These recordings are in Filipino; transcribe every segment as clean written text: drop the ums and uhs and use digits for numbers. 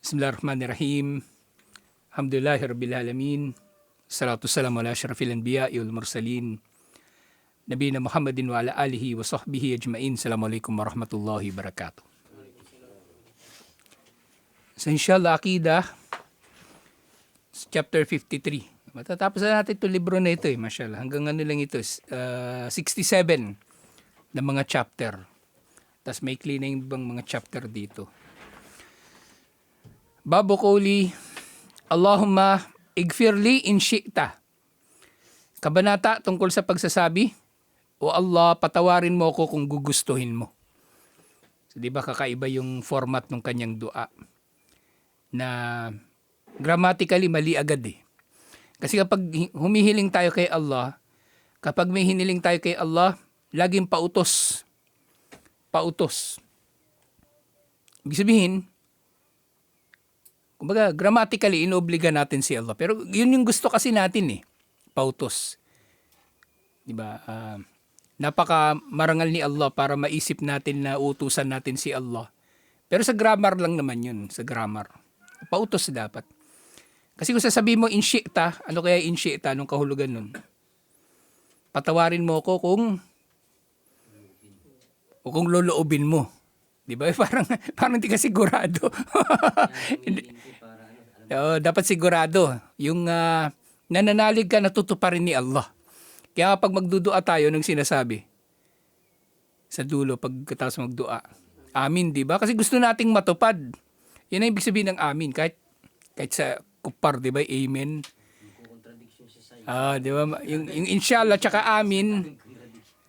Bismillahirrahmanirrahim. Alhamdulillahi Rabbil Alamin. Salatu salamu ala asyrafil anbiya'i wal mursalin. Nabiyina Muhammadin wa ala alihi wa sahbihi ajma'in. Assalamualaikum warahmatullahi wabarakatuh. So inshallah, Aqidah, chapter 53. Matatapos na natin itong libro na ito mashallah. Hanggang ano lang ito, 67 na mga chapter. Tapos may clean na yung ibang mga chapter dito. Babu Qawli, Allahumma igfirli in syi'ta. Kabanata tungkol sa pagsasabi, O Allah, patawarin mo ako kung gugustuhin mo. So, di ba kakaiba yung format ng kanyang dua? Na grammatically mali agad eh. Kasi kapag humihiling tayo kay Allah, kapag may hiniling tayo kay Allah, laging pautos. Pautos. Ibig sabihin, kumbaga, grammatically, inobliga natin si Allah. Pero yun yung gusto kasi natin eh. Pautos. Diba? Napaka marangal ni Allah para maisip natin na utusan natin si Allah. Pero sa grammar lang naman yun. Sa grammar. Pautos dapat. Kasi kung sasabihin mo in syi'ta, ano kaya in syi'ta nung kahulugan nun? Patawarin mo ko kung loloobin mo. Di ba? Parang hindi ka sigurado. Dapat sigurado. Yung nananalig ka, natutuparin ni Allah. Kaya pag magdudua tayo nung sinasabi, sa dulo, pagkatapos magdua, amin, di ba? Kasi gusto nating matupad. Yan ang ibig sabihin ng amin. Kahit sa kupar, di ba? Amen. Di ba? Yung inshallah, tsaka amin,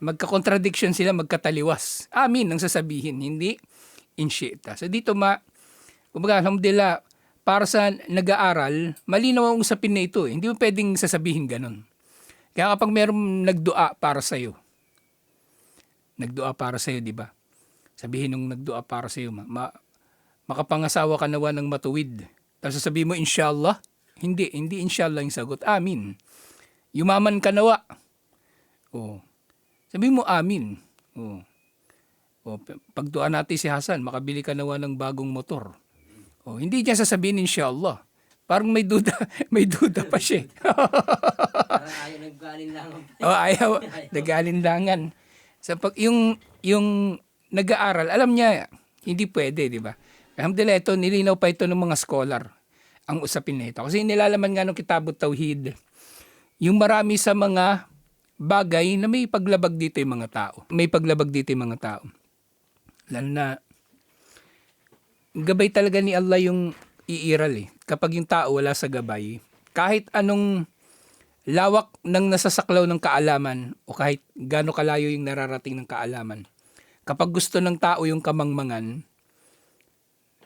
magka-contradiction sila, magkataliwas. Amin ang sasabihin, hindi in syi'ta. So dito kumbaga, alhamdulillah, para sa nag-aaral, malinaw ang usapin na ito. Hindi mo pwedeng sasabihin ganun. Kaya kapag mayroong nagdua para sa'yo, di ba? Sabihin nung nagdua para sa'yo, makapangasawa ka nawa ng matuwid. Tapos sasabihin mo, inshallah, hindi inshallah yung sagot. Amin. Yumaman ka nawa. Sabihin mo, amin. Pagdua natin si Hasan, makabili ka nawa ng bagong motor. Hindi niya sasabihin inshallah. Parang may duda pa siya. Parang ayaw nag-alinlangan. Ayaw nag-alinlangan. So, yung nag-aaral, alam niya, hindi pwede, di ba? Alhamdulillah, ito, nilinaw pa ito ng mga scholar, ang usapin na ito. Kasi nilalaman nga ng Kitabut Tauhid, yung marami sa mga bagay na may paglabag dito yung mga tao. May paglabag dito yung mga tao. Lalo na, gabay talaga ni Allah yung iiral eh. Kapag yung tao wala sa gabay, kahit anong lawak ng nasasaklaw ng kaalaman o kahit gaano kalayo yung nararating ng kaalaman, kapag gusto ng tao yung kamangmangan,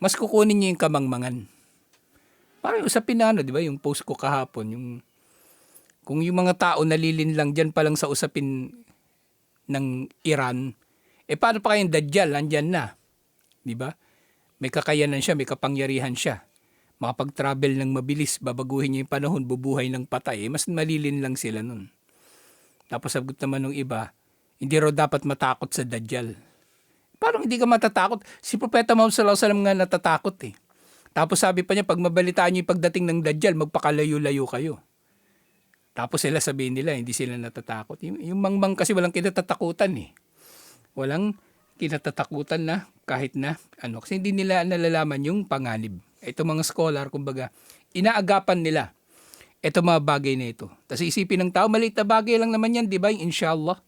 mas kukunin niya yung kamangmangan. Parang usapin na di ba? Yung post ko kahapon, kung yung mga tao nalilinlang dyan pa lang sa usapin ng Iran, paano pa kayong Dajjal? Nandyan na. Di ba? May kakayanan siya, may kapangyarihan siya. Makapag-travel ng mabilis, babaguhin niya yung panahon, bubuhay ng patay. Mas malilin lang sila nun. Tapos sagot naman ng iba, hindi raw dapat matakot sa Dajjal. Parang hindi ka matatakot. Si Propeta Muhammad sallallahu alaihi wasallam nga natatakot eh. Tapos sabi pa niya, pag mabalitaan niyo yung pagdating ng Dajjal, magpakalayo-layo kayo. Tapos sila sabihin nila, hindi sila natatakot. Yung mangmang kasi walang kinatatakutan eh. Walang kinatatakutan na kahit na ano. Kasi hindi nila nalalaman yung panganib. Ito mga scholar, kumbaga, inaagapan nila ito mga bagay na ito. Tapos isipin ng tao, maliit na bagay lang naman yan, di ba? Inshallah.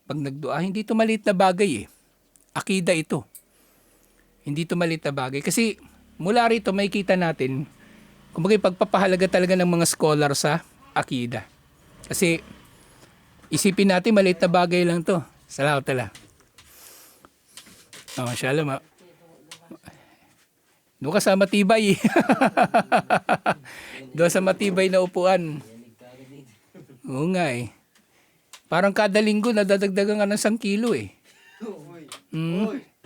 Pag nagdua, hindi ito maliit na bagay eh. Akida ito. Hindi ito maliit na bagay. Kasi mula rito, makikita natin, kumbaga, pagpapahalaga talaga ng mga scholar sa akida. Kasi isipin natin, maliit na bagay lang to. Salamat tala. Mashallah, doon ka sa matibay. Doon sa matibay na upuan. Oo nga eh. Parang kada linggo nadadagdagan ka ng 1 kilo eh.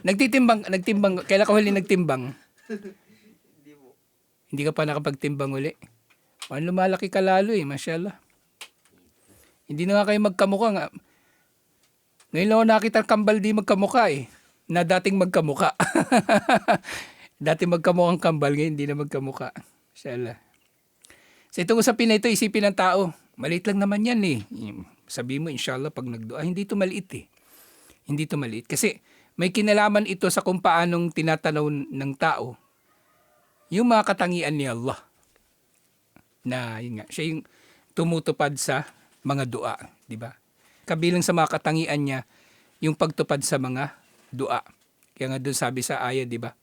Nagtimbang. Kailan ka huli nagtimbang? Hindi ka pa nakapagtimbang uli. Lumalaki ka lalo eh, mashallah. Hindi na nga kayo magkamukha nga. Ngayon lang ako nakita kambal di magkamukha eh. Na dating magkamukha. Dati magkamukhang kambal, ngayon hindi na magkamukha. Inshallah. Sa itong usapin na ito, isipin ng tao, maliit lang naman yan eh. Sabi mo, inshallah, pag nagdua, hindi ito maliit eh. Hindi ito maliit. Kasi may kinalaman ito sa kung paanong tinatanaw ng tao yung mga katangian ni Allah. Na, yun nga, siya yung tumutupad sa mga dua. Di ba? Kabilang sa mga katangian niya, yung pagtupad sa mga dua. Kaya nga doon sabi sa ayat, di ba?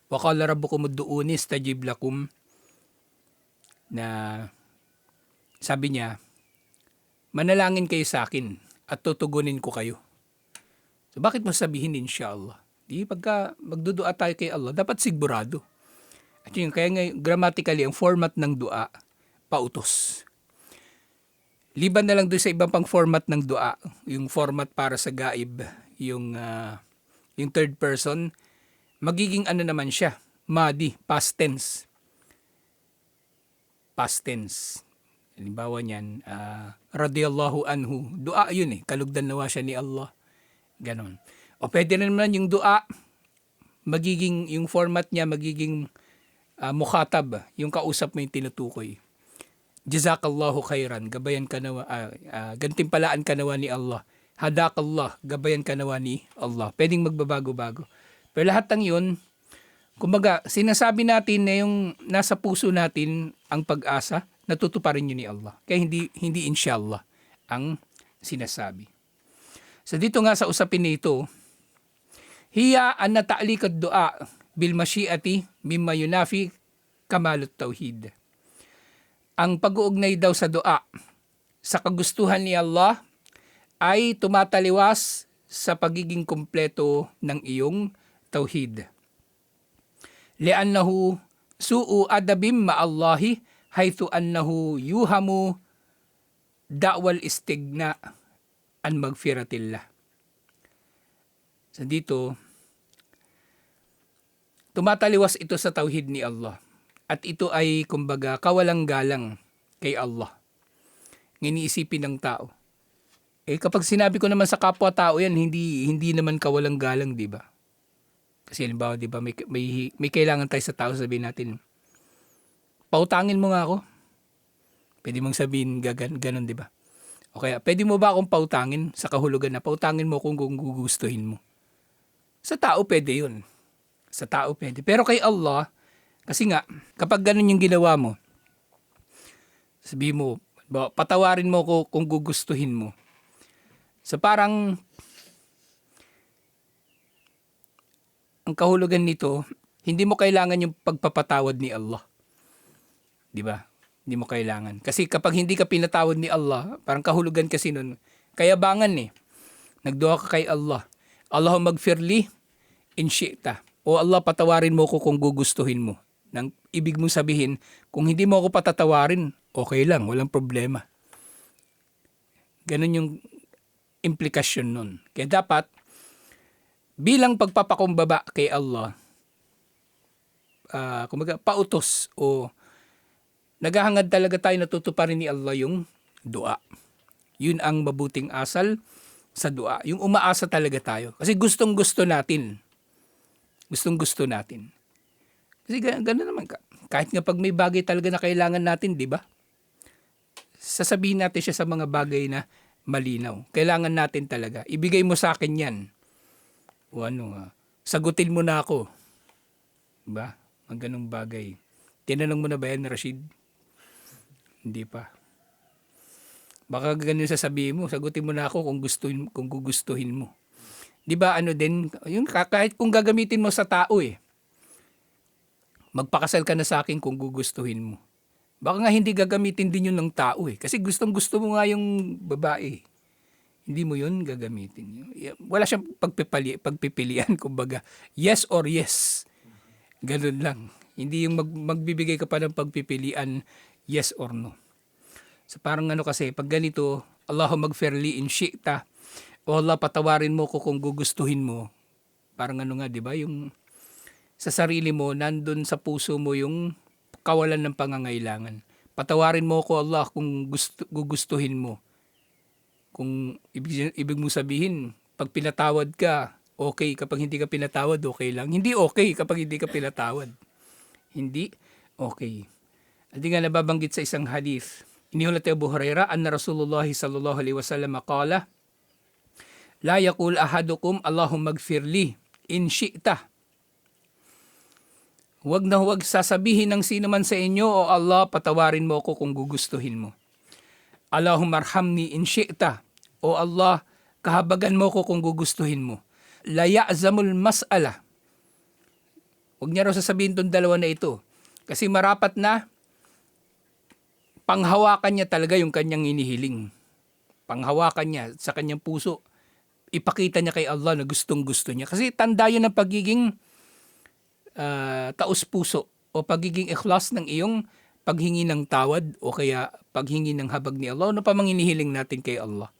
Wa qala rabbukum ud'uuni astajib lakum, na sabi niya, manalangin kayo sa akin at tutugunin ko kayo. So bakit mo sabihin inshallah? Di pagka magdudua tayo kay Allah, dapat sigurado. At yun, kaya nga grammatically, ang format ng dua, pautos. Liban na lang doon sa ibang pang format ng dua, yung format para sa gaib, yung third person, magiging ano naman siya, madi, past tense. Past tense. Halimbawa niyan, radiyallahu anhu. Dua yun eh. Kalugdan nawa siya ni Allah. Ganon. O pwede na naman yung dua, magiging, yung format niya, magiging mukhatab. Yung kausap mo yung tinutukoy. Jazakallahu khairan. Gabayan ka nawa, gantimpalaan ka nawa ni Allah. Hadakallah. Gabayan ka nawa ni Allah. Pwedeng magbabago-bago. Pero lahat ng yun, kumbaga, sinasabi natin na yung nasa puso natin ang pag-asa, natutuparin yun ni Allah. Kaya hindi inshallah ang sinasabi. So dito nga sa usapin nito, hiya an nata'likad du'a bil masyiati mimma yunafi kamalut tauhid. Ang pag-uugnay daw sa dua sa kagustuhan ni Allah ay tumataliwas sa pagiging kumpleto ng iyong tauhid. Li'annahu su'u adabim ma'allahi haythu annahu yuhamu da'wal istigna an magfiratillah. So dito, tumataliwas ito sa tauhid ni Allah. At ito ay, kumbaga, kawalang-galang kay Allah. Nginiisipin ng tao. Eh kapag sinabi ko naman sa kapwa-tao yan, hindi naman kawalang-galang, di ba? Kasi halimbawa, di ba, may kailangan tayo sa tao, sabihin natin, pautangin mo nga ako. Pwede mong sabihin ganon, di ba? O kaya, pwede mo ba akong pautangin sa kahulugan na pautangin mo kung gugustuhin mo? Sa tao pwede yun. Sa tao pwede. Pero kay Allah, kasi nga, kapag ganun yung ginawa mo, sabi mo, patawarin mo ko kung gugustuhin mo. So parang, ang kahulugan nito, hindi mo kailangan yung pagpapatawad ni Allah. Di ba? Hindi mo kailangan. Kasi kapag hindi ka pinatawad ni Allah, parang kahulugan kasi nun, kayabangan eh. Nagdua ka kay Allah. Allahumma magfirli in syi'ta. O Allah, patawarin mo ko kung gugustuhin mo. Nang ibig mong sabihin, kung hindi mo ako patatawarin, okay lang, walang problema. Ganun yung implikasyon nun. Kaya dapat, bilang pagpapakumbaba kay Allah, kumbaga, pautos o naghahangad talaga tayo natutuparin ni Allah yung dua. Yun ang mabuting asal sa dua. Yung umaasa talaga tayo. Kasi gustong-gusto natin. Gustong-gusto natin. Kasi gano'n naman ka. Kahit nga pag may bagay talaga na kailangan natin, di ba? Sasabihin natin siya sa mga bagay na malinaw. Kailangan natin talaga. Ibigay mo sa akin yan. O sagutin mo na ako. Diba? Ang ganong bagay. Tinanong mo na ba yan, Rashid? Hindi pa. Baka ganun sasabihin mo, sagutin mo na ako kung gugustuhin mo. Di ba din, yung kahit kung gagamitin mo sa tao eh. Magpakasal ka na sa akin kung gugustuhin mo. Baka nga hindi gagamitin din yun ng tao eh. Kasi gustong-gusto mo nga yung babae. Hindi mo yun gagamitin. Wala siyang pagpipilian. Kumbaga, yes or yes. Ganun lang. Hindi yung magbibigay ka pa ng pagpipilian, yes or no. So parang kasi, pag ganito, Allahumma magfirli in syi'ta. O Allah, patawarin mo ko kung gugustuhin mo. Parang nga, di ba? Yung sa sarili mo, nandun sa puso mo yung kawalan ng pangangailangan. Patawarin mo ko Allah kung gugustuhin mo. Kung ibig mo sabihin, pag pinatawad ka, Okay kapag hindi ka pinatawad, okay lang. Hindi okay kapag hindi ka pinatawad. Hindi okay. At di nga nababanggit sa isang hadith, iniulat ni Abu Hurairah, anna Rasulullah sallallahu alaihi wasallam qala, la yaqul ahadukum Allahumma gfirli in syi'ta. Huwag na huwag sasabihin ng sino man sa inyo, o Allah, patawarin mo ako kung gugustuhin mo. Allahumma arhamni in syi'ta. O Allah, kahabagan mo ko kung gugustuhin mo. La ya'zamul mas'ala. Huwag niya raw sasabihin itong dalawa na ito. Kasi marapat na panghawakan niya talaga yung kanyang inihiling. Panghawakan niya sa kanyang puso. Ipakita niya kay Allah na gustong-gusto niya. Kasi tanda yun ng pagiging taos-puso o pagiging ikhlas ng iyong paghingi ng tawad o kaya paghingi ng habag ni Allah. Ano pa mang inihiling natin kay Allah?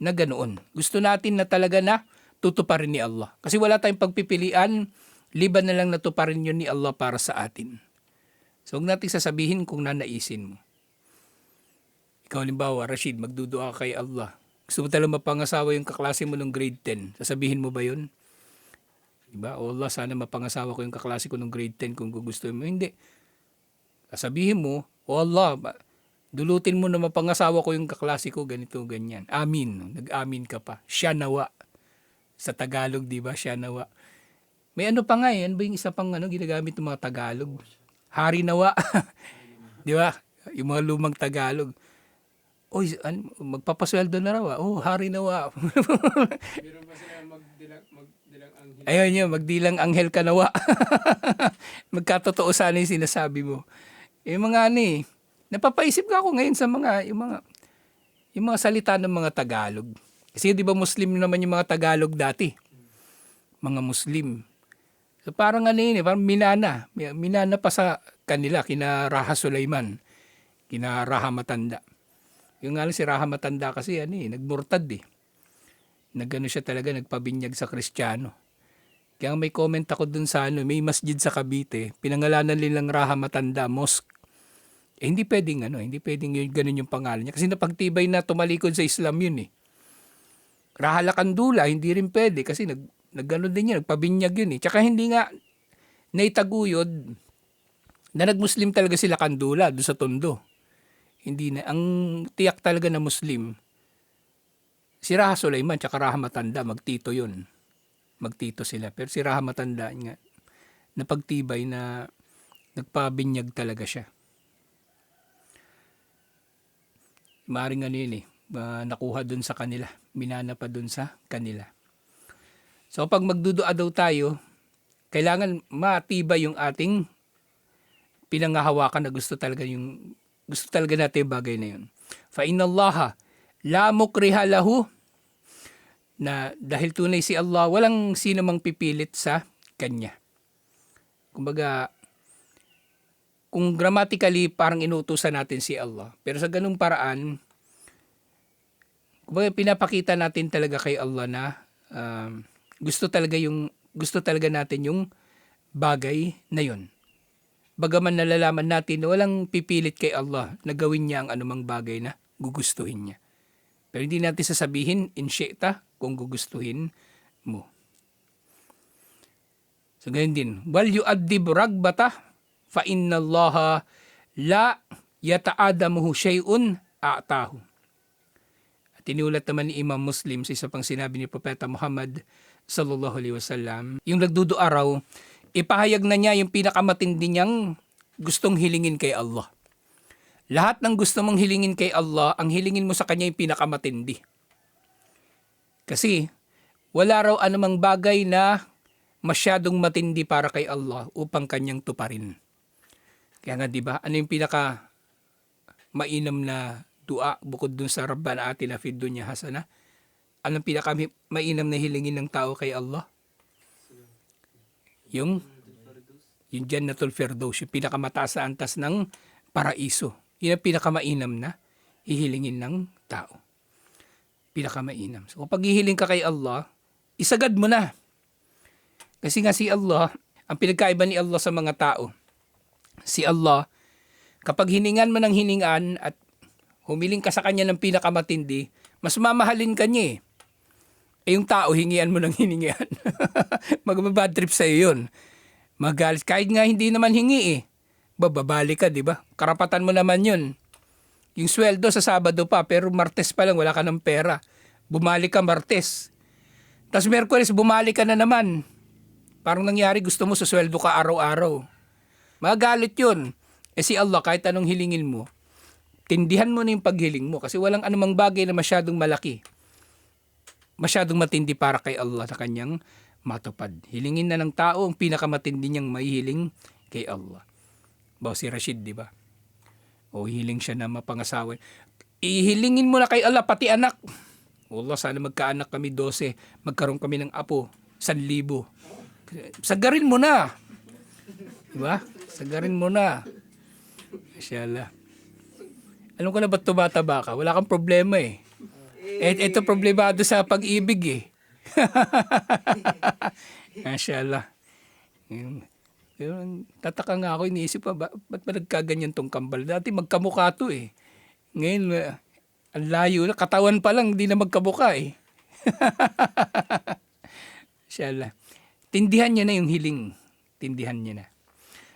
Na ganoon. Gusto natin na talaga na tutuparin ni Allah. Kasi wala tayong pagpipilian, liban na lang natuparin yun ni Allah para sa atin. So huwag natin sasabihin kung nanaisin mo. Ikaw halimbawa, Rashid, magdudua kay Allah. Gusto mo talagang mapangasawa yung kaklase mo ng grade 10. Sasabihin mo ba yun? Diba? O Allah, sana mapangasawa ko yung kaklase ko ng grade 10 kung gusto mo. Hindi. Sasabihin mo, o Allah, dulutin mo na mapangasawa ko yung kaklase ko, ganito, ganyan. Amin. Nag-amin ka pa. Siya nawa. Sa Tagalog, di ba? Siya nawa. May ano pa nga eh. Ano ba yung isa pang ginagamit ng mga Tagalog? Hari nawa. Di ba? Yung mga lumang Tagalog. Oy, magpapasweldo na raw. Oh, hari nawa. Meron ba sila magdilang anghel? Ayun yun, magdilang anghel ka nawa. Magkatotoo sana yung sinasabi mo. Yung mga napapaisip ka ako ngayon sa yung mga salita ng mga Tagalog. Kasi di ba Muslim naman yung mga Tagalog dati? Mga Muslim. So parang parang minana. Minana pa sa kanila, kina Raha Sulaiman, kina Raha Matanda. Yung nga lang si Raha Matanda kasi nagmurtad eh. Nagano siya talaga, nagpabinyag sa Kristiyano. Kaya may comment ako dun sa may masjid sa Cavite, pinangalanan nilang Raha Matanda Mosque. Hindi pwedeng hindi pwedeng yun, ganun yung pangalan niya. Kasi napagtibay na tumalikod sa Islam yun eh. Raha Lakandula, hindi rin pwede kasi naggano din yun, nagpabinyag yun eh. Tsaka hindi nga naitaguyod na nagmuslim talaga sila Kandula doon sa Tondo. Hindi na. Ang tiyak talaga na Muslim, si Raha Sulaiman tsaka Raha Matanda, magtito yun. Magtito sila. Pero si Raha Matanda nga, napagtibay na nagpabinyag talaga siya. Maring nakuha dun sa kanila. Minana pa dun sa kanila. So pag magdudua daw tayo, kailangan matibay yung ating pinangahawakan na gusto talaga natin yung bagay na yun. Fa inna Allaha la mukriha lahu, na dahil tunay si Allah, walang sino mang pipilit sa kanya. Kumbaga, kung grammatically parang inuutusan natin si Allah, pero sa ganung paraan, kumbaga pinapakita natin talaga kay Allah na gusto talaga natin yung bagay na yun. Bagaman nalalaman natin na walang pipilit kay Allah na gawin niya ang anumang bagay na gugustuhin niya. Pero hindi natin sasabihin, in syi'ta, kung gugustuhin mo. So ganyan din. Wal yu'addib ragbata fa inna Allaha la yata'adamuhu syai'un a'tahu. At tinulat naman ni Imam Muslim sa isa pang sinabi ni Propeta Muhammad sallallahu alaihi wasallam, yung nagdudua raw, ipahayag na niya yung pinakamatindi niyang gustong hilingin kay Allah. Lahat ng gusto mong hilingin kay Allah, ang hilingin mo sa Kanya yung pinakamatindi. Kasi wala raw anumang bagay na masyadong matindi para kay Allah upang Kanyang tuparin. Kaya nga diba, ano yung pinaka mainam na dua bukod dun sa Rabbana atina fid dunya hasana? Anong pinaka mainam na hilingin ng tao kay Allah? Yung Jannatul Firdaus, yung pinakamataas na antas ng paraiso. Yun ang pinakamainam na hihilingin ng tao. Pinakamainam. So kapag hihiling ka kay Allah, isagad mo na. Kasi nga si Allah, ang pinagkaiba ni Allah sa mga tao, si Allah, kapag hiningan mo ng hiningan at humiling ka sa Kanya ng pinakamatindi, mas mamahalin ka niya eh. Eh yung tao, hingian mo ng hiningian. Magbabad trip sa'yo yun. Magalit. Kahit nga hindi naman hingi eh. Bababali ka, di ba? Karapatan mo naman yun. Yung sweldo sa Sabado pa, pero Martes pa lang, wala ka ng pera. Bumalik ka Martes. Tapos Merkules, bumalik ka na naman. Parang nangyari, gusto mo sa sweldo ka araw-araw. Magalit yun. Eh si Allah, kahit anong hilingin mo, tindihan mo na yung paghiling mo kasi walang anumang bagay na masyadong malaki. Masyadong matindi para kay Allah na kanyang matupad. Hilingin na ng tao ang pinakamatindi niyang maihiling kay Allah. Ba si Rashid, di ba? O hiling siya na mapangasawa. Ihilingin mo na kay Allah pati anak. Allah, sana magkaanak kami 12. Magkaroon kami ng apo 1,000. Sagarin mo na. Di ba? Sagarin mo na. Mashallah. Alam ko na ba't tumataba ka? Wala kang problema eh. Ito problemado sa pag-ibig eh. Mashallah. Tataka nga ako, iniisip pa, ba't ba nagkaganyan tong kambal? Dati magkamukha to eh. Ngayon, ang layo na. Katawan pa lang, hindi na magkamukha eh. Mashallah. Tindihan niya na yung hiling. Tindihan niya na.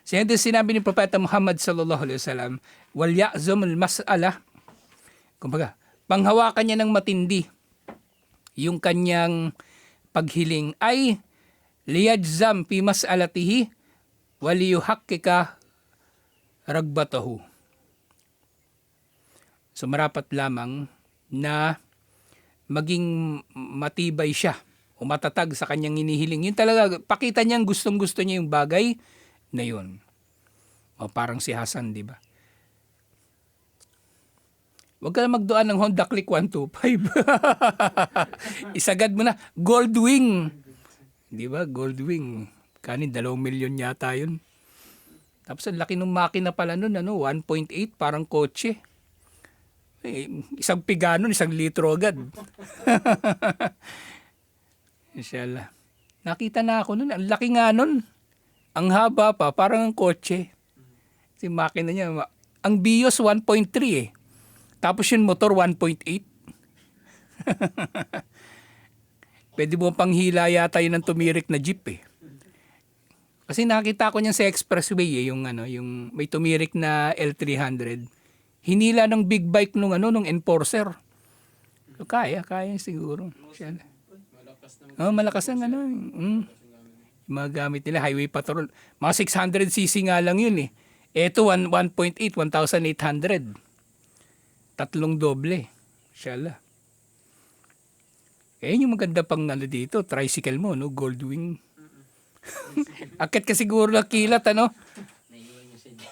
Sinabi ni Propeta Muhammad sallallahu alaihi wasallam, wal ya'zum al-mas'ala. Kumbaga, panghawakan niya ng matindi yung kanyang paghiling ay liyajzam fi mas'alatihi wa liyuhaqqika ragbatahu. So marapat lamang na maging matibay siya o matatag sa kanyang hinihiling. Yun talaga, pakita niyang gustong-gusto niya yung bagay na yun. O parang si Hasan, di ba? Huwag ka na magduan ng Honda Click 125. Isagad mo na. Gold Wing. Di ba? Gold Wing. Kanin, 2 milyon yata yun. Tapos ang laki ng makina pala nun, 1.8, parang kotse. Eh, isang piga nun, 1 litro agad. Inshallah. Nakita na ako nun. Ang laki nga nun. Ang haba pa, parang ang kotse. Si makina niya, ang BIOS 1.3 eh. Tapos yung motor 1.8. Pwede mo panghila yata yun ng tumirik na jeep eh. Kasi nakita ko niyan sa expressway eh, yung may tumirik na L300. Hinila ng big bike nung enforcer. So, kaya siguro. Malakas ang mga gamit nila, highway patrol. Mga 600cc nga lang yun eh. Ito 1.8, 1,800. 3 doble. Inshallah. Eh, yung maganda pang dito, tricycle mo, Gold Wing. Akit ka siguro na kilat, Naiwan yung side.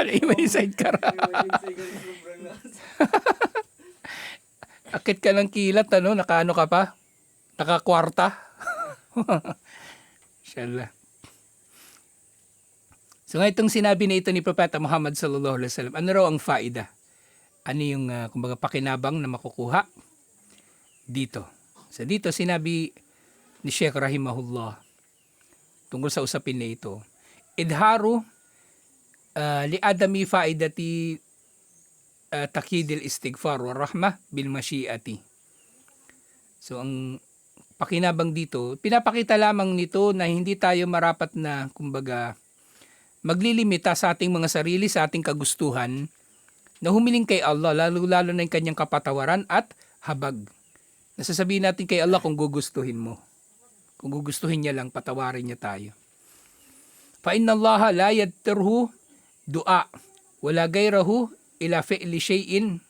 Naiwan yung sidecar. Akit ka ng kilat, nakaano ka pa? Nakakwarta. Inshallah. So nga itong sinabi na ito ni Propeta Muhammad sallallahu alaihi wasallam, ano raw ang faida? Ano yung kumbaga pakinabang na makukuha dito? So dito sinabi ni Sheikh rahimahullah tungkol sa usapin na ito. Idharu li adami faidati takidil istighfar wa rahmah bil masyiati. So ang pakinabang dito, pinapakita lamang nito na hindi tayo marapat na kumbaga maglilimita sa ating mga sarili, sa ating kagustuhan, na humiling kay Allah, lalo-lalo na yung kanyang kapatawaran at habag. Nasasabihin natin kay Allah kung gugustuhin mo. Kung gugustuhin niya lang, patawarin niya tayo. Fa inna Allah la yadtarhu du'a wala gairahu ila fi'li shay'in.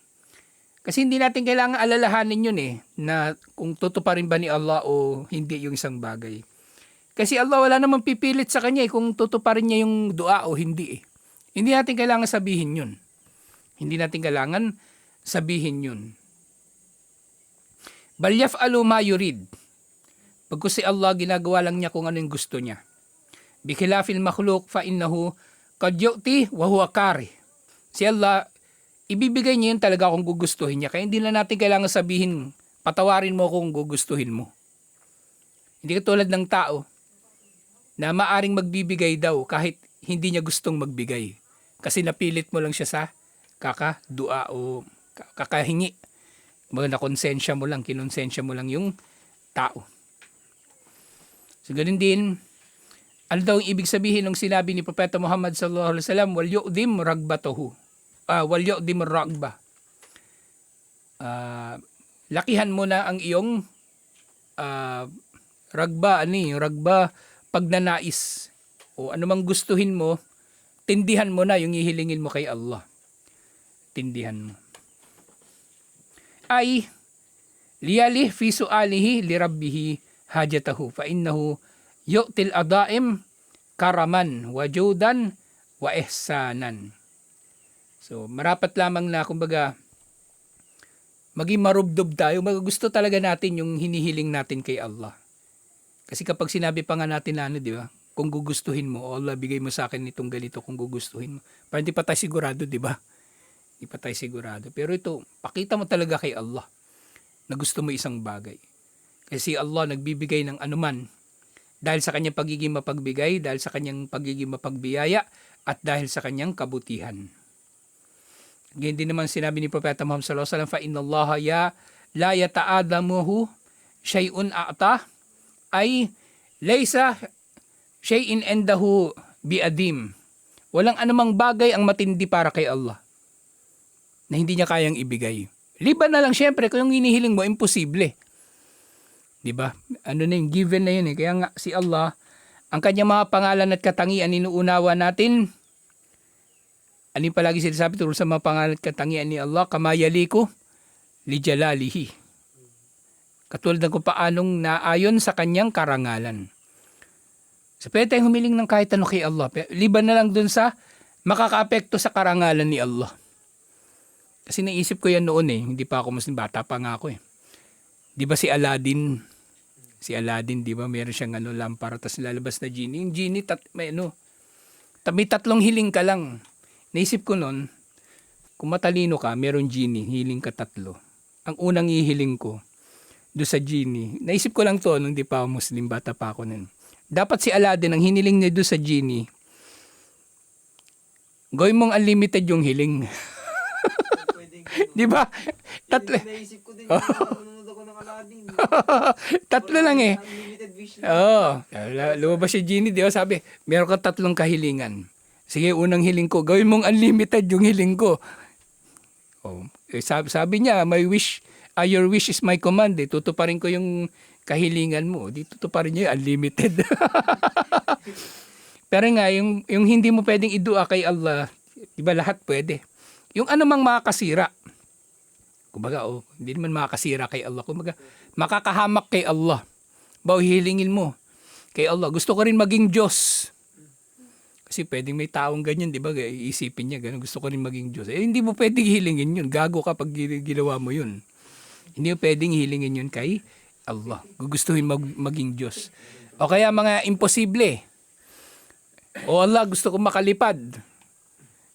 Kasi hindi natin kailangan alalahanin yun na kung tutuparin ba ni Allah o hindi yung isang bagay. Kasi Allah wala namang pipilit sa kanya kung tutuparin niya yung dua o hindi Hindi natin kailangan sabihin yun. Hindi natin kailangan sabihin yun. Bal yaf'alu ma yurid. Pagkus si Allah, ginagawa lang niya kung ano yung gusto niya. Bikhilafil makhluk fa innahu qad yu'ti wa huwa kari. Si Allah, ibibigay niya yun talaga kung gugustuhin niya. Kaya hindi na natin kailangan sabihin, patawarin mo kung gugustuhin mo. Hindi katulad ng tao na maaring magbibigay daw kahit hindi niya gustong magbigay. Kasi napilit mo lang siya sa kakadua o kakahingi. Na konsensya mo lang, kinonsensya mo lang yung tao. So ganun din, ano daw ang ibig sabihin ng sinabi ni Propeta Muhammad sallallahu alaihi wasallam, wal yu'dim ragbatahu. Wal yu'dim ragba. Lakihan mo na ang iyong ragba pagnanais o anumang gustuhin mo, tindihan mo na yung ihilingin mo kay Allah. Tindihan mo. Ay liyalih fi su'alihi li rabbihi hajatahu fa innahu yu'til adaim karaman wa judan wa ihsanan. So marapat lamang na kumbaga maging marubdob tayo, gusto talaga natin yung hinihiling natin kay Allah. Kasi kapag sinabi pa nga natin na ano, di ba? Kung gugustuhin mo, Allah, bigay mo sa akin itong ganito kung gugustuhin mo. Parang di pa tayo sigurado, di ba? Di pa tayo sigurado. Pero ito, pakita mo talaga kay Allah na gusto mo isang bagay. Kasi Allah nagbibigay ng anuman dahil sa kanyang pagiging mapagbigay, dahil sa kanyang pagiging mapagbiyaya, at dahil sa kanyang kabutihan. Ganyan din naman sinabi ni Propeta Muhammad sallallahu alaihi wasallam, fa innallaha la yata'adamuhu syai'un a'ta ay laysa syai'in indahu biadim. Walang anumang bagay ang matindi para kay Allah na hindi niya kayang ibigay. Liban na lang syempre kung yung hinihiling mo imposible. 'Di ba? Ano na yung given na yun eh. Kaya nga si Allah, ang kanyang mga pangalan at katangian inuunawa natin. Ano yung palagi sinasabi tungkol sa mga pangalan at katangian ni Allah? Kamayaliku li jalalihi. Katulad ng kung paanong naayon sa kanyang karangalan. So pwede tayong humiling ng kahit ano kay Allah. Liban na lang dun sa makakaapekto sa karangalan ni Allah. Kasi naisip ko yan noon eh. Hindi pa ako Muslim. Bata pa nga ako eh. Di ba si Aladdin? Si Aladdin, di ba? Meron siyang lampara tapos lalabas na genie. Yung genie, may tatlong hiling ka lang. Naisip ko noon, kung matalino ka, meron genie, hiling ka 3. Ang unang ihiling ko, do sa genie. Naisip ko lang to nung di pa ako Muslim, bata pa ako nun. Dapat si Aladdin, ang hiniling niya do sa genie, gawin mong unlimited yung hiling. Di ba? Naisip ko din, nanonood ako ng Aladdin. 3 lang eh. Unlimited wish Oo. Lumabas si genie, di ba? Sabi, meron ka 3 kahilingan. Sige, unang hiling ko, gawin mong unlimited yung hiling ko. Oh, sabi niya, your wish is my command. Tutuparin ko yung kahilingan mo. Di tutuparin niya yung unlimited. Pero nga, yung hindi mo pwedeng idua kay Allah, iba lahat pwede. Yung anumang makakasira, kumbaga, hindi naman makakasira kay Allah. Kumbaga, makakahamak kay Allah. Hilingin mo kay Allah. Gusto ko rin maging Diyos. Kasi pwedeng may taong ganyan, di ba? Iisipin niya, ganun, gusto ko rin maging Diyos. Hindi mo pwedeng hilingin yun. Gago ka pag ginawa mo yun. Hindi mo pwedeng hilingin yun kay Allah. Gugustuhin maging Diyos. O kaya mga imposible. O Allah, gusto ko makalipad.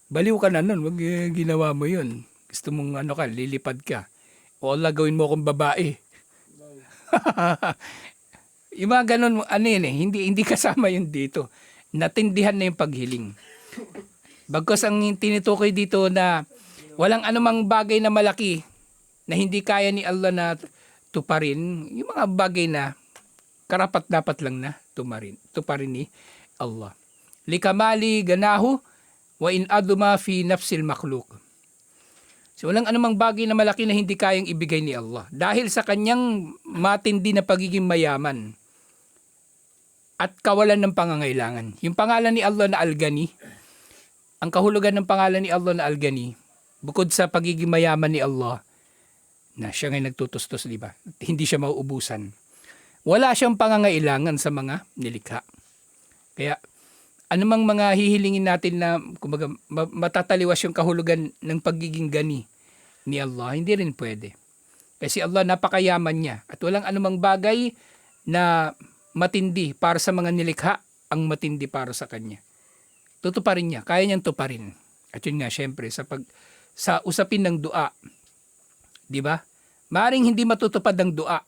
Baliw ka na nun, wag ginawa mo yun. Gusto mong lilipad ka. O Allah, gawin mo akong babae. Yung mga ganun, hindi kasama yun dito. Natindihan na yung paghiling. Bagkus ang tinutukoy dito na walang anumang bagay na malaki na hindi kaya ni Allah na tuparin, yung mga bagay na karapat-dapat lang na tuparin ni Allah. Likamali ganahu wa in aduma fi nafsil makhluk. So walang anumang bagay na malaki na hindi kayang ibigay ni Allah dahil sa kanyang matindi na pagiging mayaman at kawalan ng pangangailangan. Yung pangalan ni Allah na Al-Ghani, ang kahulugan ng pangalan ni Allah na Al-Ghani, bukod sa pagiging mayaman ni Allah, na siya ngay nagtutustos, di ba? Hindi siya mauubusan. Wala siyang pangangailangan sa mga nilikha. Kaya, anumang mga hihilingin natin na, kumbaga, matataliwas yung kahulugan ng pagiging gani ni Allah, hindi rin pwede. Kasi Allah napakayaman niya at walang anumang bagay na matindi para sa mga nilikha ang matindi para sa kanya. Tutuparin niya, kaya niyang tuparin. At yun nga, syempre, sa usapin ng dua, di ba? Maaring hindi matutupad ang dua.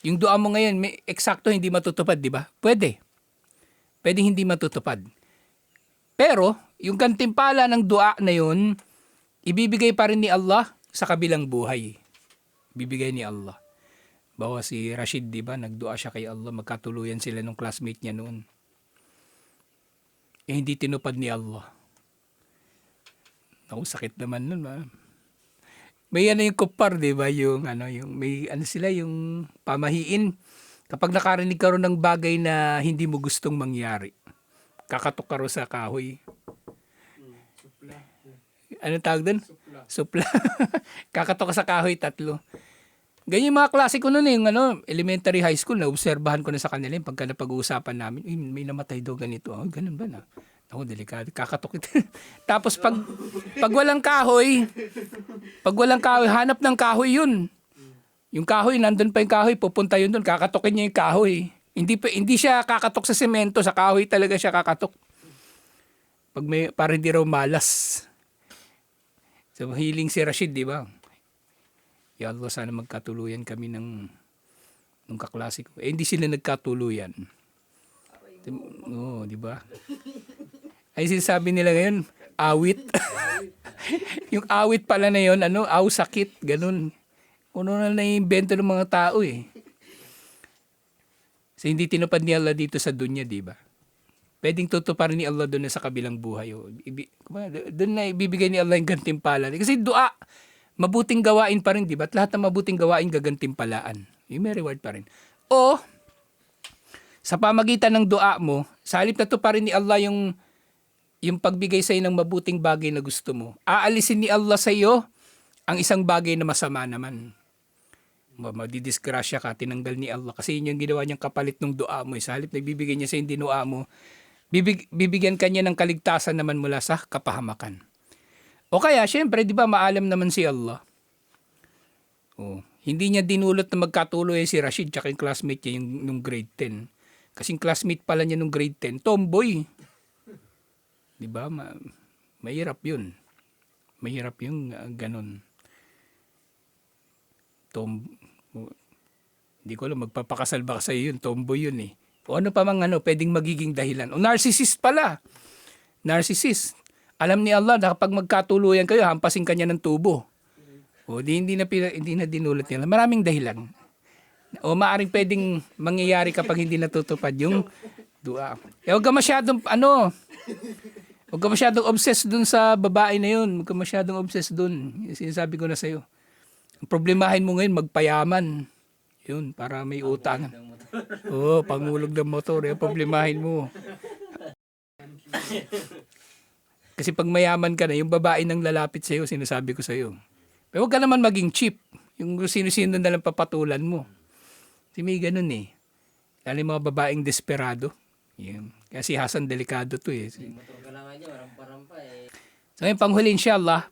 Yung dua mo ngayon, may eksakto hindi matutupad, di ba? Pwede. Pwede hindi matutupad. Pero, yung gantimpala ng dua na yun, ibibigay pa rin ni Allah sa kabilang buhay. Ibibigay ni Allah. Bawa si Rashid, di ba? Nagdua siya kay Allah, magkatuluyan sila nung classmate niya noon. Eh, hindi tinupad ni Allah. Ako, sakit naman nun, ha? May ano yung kupar, di ba? Yung may ano sila, yung pamahiin. Kapag nakarinig ka rin ng bagay na hindi mo gustong mangyari, kakatok ka rin sa kahoy. Supla. Ano tawag doon? Supla. Supla. Kakatok ka sa kahoy, 3. Ganyan yung mga klase ko noon, yung elementary high school, naobserbahan ko na sa kanila yung pagka napag-uusapan namin, may namatay daw ganito. Oh, ganun ba na? Ako, delikado. Kakatok ito. Tapos pag walang kahoy, hanap ng kahoy yun. Yung kahoy, nandun pa yung kahoy, pupunta yun doon, kakatokin niya yung kahoy. Hindi siya kakatok sa semento, sa kahoy talaga siya kakatok. Para hindi raw malas. So, hiling si Rashid, di ba? Ya Allah, sana magkatuluyan kami nung kaklase ko. Eh, hindi sila nagkatuluyan. Oo, di ba? Ay, sinasabi nila ngayon, awit. Yung awit pala na yun, aw sakit, ganun. Ano na naiimbento ng mga tao eh. So, hindi tinupad ni Allah dito sa dunya, di ba? Pwedeng tutuparin ni Allah doon na sa kabilang buhay. Doon na ibibigay ni Allah yung gantimpala. Kasi dua, mabuting gawain pa rin, di ba? At lahat ng mabuting gawain gagantimpalaan. Yung may reward pa rin. O, sa pamagitan ng dua mo, sa halip na tuparin ni Allah yung pagbigay sa ng mabuting bagay na gusto mo, aalisin ni Allah sa iyo ang isang bagay na masama naman. Madidisgrasya ka, tinanggal ni Allah. Kasi yun yung ginawa niyang kapalit ng dua mo. Sa halip na ibibigay niya sa yung dinua mo, bibigyan ka niya ng kaligtasan naman mula sa kapahamakan. O kaya, syempre, di ba, maalam naman si Allah. Hindi niya dinulot na magkatuloy si Rashid tsaka yung classmate niya nung grade 10. Kasing classmate pala niya nung grade 10, tomboy. Di ba? Mahirap yun. Mahirap yung ganun. Hindi ko alam, magpapakasal ba ka sa'yo yun? Tomboy yun eh. O ano pa mang pwedeng magiging dahilan. O narcissist pala. Narcissist. Alam ni Allah na kapag magkatuluyan kayo, hampasin kanya ng tubo. O hindi na dinulot nila. Maraming dahilan. O maaring pwedeng mangyayari kapag hindi natutupad yung dua. Huwag ka masyadong huwag ka masyadong obsessed dun sa babae na yun. Huwag ka masyadong obsessed dun. Sinasabi ko na sa'yo. Ang problemahin mo ngayon, magpayaman. Yun, para may utang. Pangulog ng motor. Yung problemahin mo. Kasi pag mayaman ka na, yung babae nang lalapit sa'yo, sinasabi ko sa'yo. Pero huwag ka naman maging cheap. Yung sino-sino na lang papatulan mo. Kasi may ganun eh. Lalo yung mga babaeng desperado. Yun. Kasi Hasan, delikado to eh. Motor ka lang nga dyan, rampa-rampa eh. So ngayon, panghuli inshallah.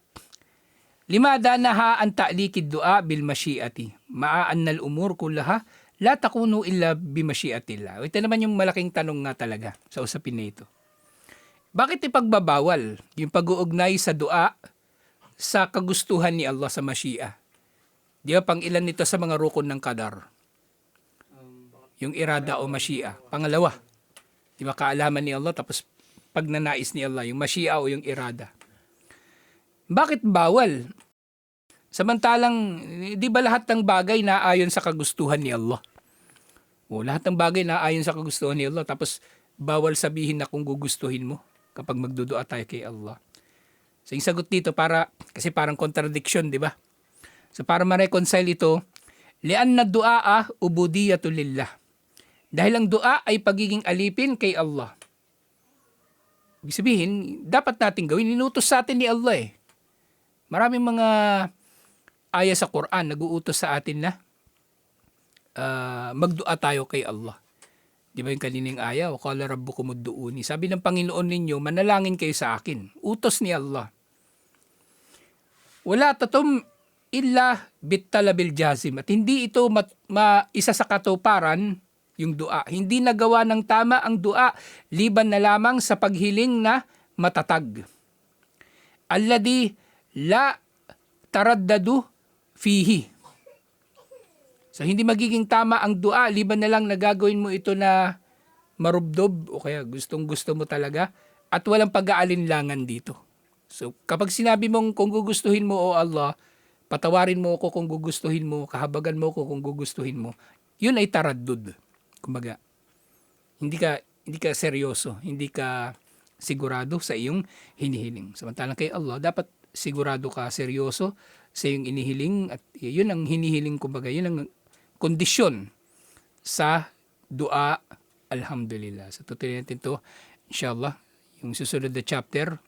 Limada naha ang ta'likid du'a bil masyiati. Ma'aan nal umur kullaha la takunu illa bi masyiatillah. Ito naman yung malaking tanong nga talaga sa usapin na ito. Bakit ipagbabawal yung pag-uugnay sa du'a sa kagustuhan ni Allah sa masyiah? Di ba pang ilan nito sa mga rukun ng qadar? Yung irada o masyiah. Pangalawa. Di ba kaalaman ni Allah tapos pagnanais ni Allah, yung masyiah o yung irada. Bakit bawal? Samantalang, di ba lahat ng bagay naayon sa kagustuhan ni Allah? Lahat ng bagay naayon sa kagustuhan ni Allah. Tapos, bawal sabihin na kung gugustuhin mo kapag magdudua tayo kay Allah. So, yung sagot dito, kasi parang contradiction, di ba? So, para ma-reconcile ito, li'anna du'a ubudiyatu lillah. Dahil ang dua ay pagiging alipin kay Allah. Ibig sabihin, dapat natin gawin. Inutos sa atin ni Allah eh. Maraming mga aya sa Quran nag-uutos sa atin na magdua tayo kay Allah. Di ba yung kanining aya? Wa qala rabbukum ud'uuni. Sabi ng Panginoon ninyo, manalangin kayo sa akin. Utos ni Allah. Wala tatum illa bittalabil jazim. At hindi ito isa sa katuparan yung dua. Hindi nagawa ng tama ang dua liban na lamang sa paghiling na matatag. Alladhi la taraddadu fihi. So, hindi magiging tama ang dua, liban na lang nagagawin mo ito na marubdob o kaya gustong-gusto mo talaga at walang pag-aalinlangan dito. So, kapag sinabi mong kung gugustuhin mo o Allah, patawarin mo ako kung gugustuhin mo, kahabagan mo ako kung gugustuhin mo, yun ay taraddud. Kumbaga, hindi ka seryoso, hindi ka sigurado sa iyong hinihiling. Samantalang kay Allah, dapat sigurado ka, seryoso sa iyong inihiling, at yun ang hinihiling, kumbaga, yun ang kondisyon sa dua. Alhamdulillah. So tutuloy natin to, inshallah, yung susunod na chapter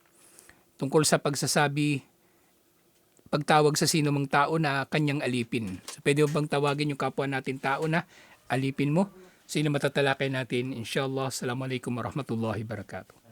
tungkol sa pagtawag sa sino mang tao na kanyang alipin. So pwede mo bang tawagin yung kapwa natin tao na alipin mo? Sino matatalakay natin? Inshallah. Assalamualaikum warahmatullahi wabarakatuh.